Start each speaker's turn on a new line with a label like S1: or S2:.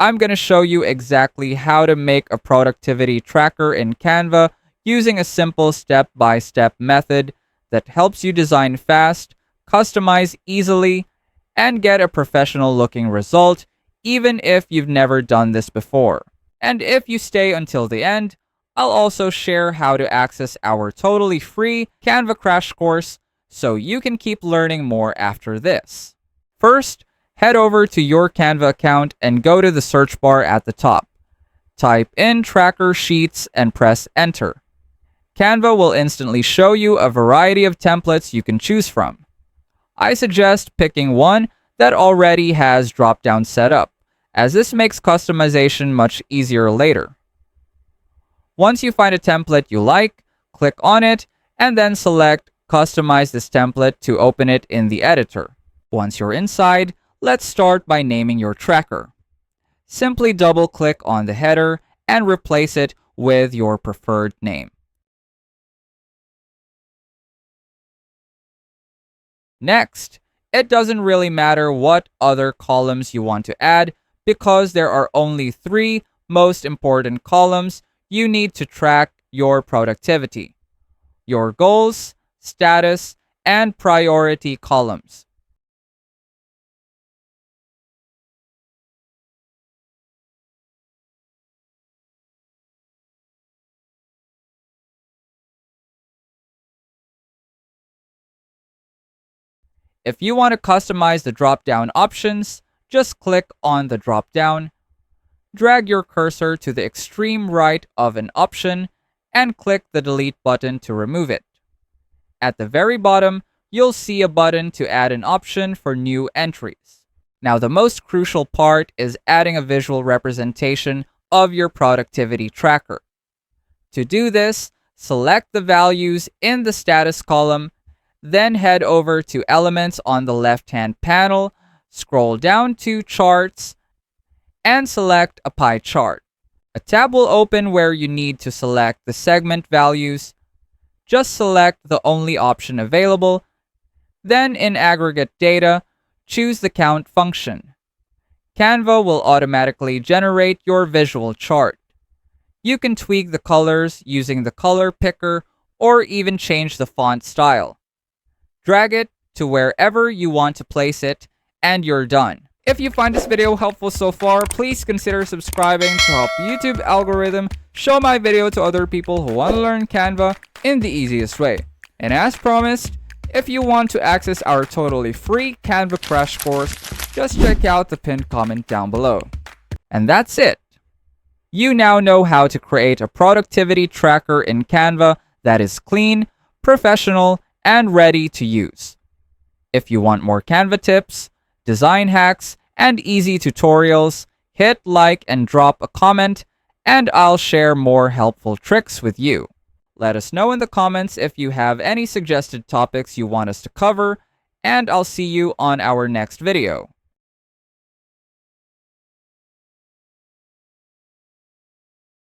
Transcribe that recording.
S1: I'm going to show you exactly how to make a productivity tracker in Canva using a simple step-by-step method that helps you design fast, customize easily, and get a professional-looking result, even if you've never done this before. And if you stay until the end, I'll also share how to access our totally free Canva crash course so you can keep learning more after this. First, head over to your Canva account and go to the search bar at the top. Type in Tracker Sheets and press Enter. Canva will instantly show you a variety of templates you can choose from. I suggest picking one that already has drop-down set up, as this makes customization much easier later. Once you find a template you like, click on it, and then select Customize this template to open it in the editor. Once you're inside, let's start by naming your tracker. Simply double-click on the header and replace it with your preferred name. Next, it doesn't really matter what other columns you want to add because there are only 3 most important columns you need to track your productivity: your goals, status, and priority columns. If you want to customize the drop-down options, just click on the drop-down, drag your cursor to the extreme right of an option, and click the delete button to remove it. At the very bottom, you'll see a button to add an option for new entries. Now, the most crucial part is adding a visual representation of your productivity tracker. To do this, select the values in the status column, then head over to Elements on the left-hand panel, scroll down to Charts, and select a pie chart. A tab will open where you need to select the segment values. Just select the only option available. Then in Aggregate Data, choose the Count function. Canva will automatically generate your visual chart. You can tweak the colors using the color picker or even change the font style. Drag it to wherever you want to place it, and you're done. If you find this video helpful so far, please consider subscribing to help YouTube algorithm show my video to other people who want to learn Canva in the easiest way. And as promised, if you want to access our totally free Canva crash course, just check out the pinned comment down below. And that's it. You now know how to create a productivity tracker in Canva that is clean, professional, and ready to use. If you want more Canva tips, design hacks, and easy tutorials, hit like and drop a comment, and I'll share more helpful tricks with you. Let us know in the comments if you have any suggested topics you want us to cover, and I'll see you on our next video.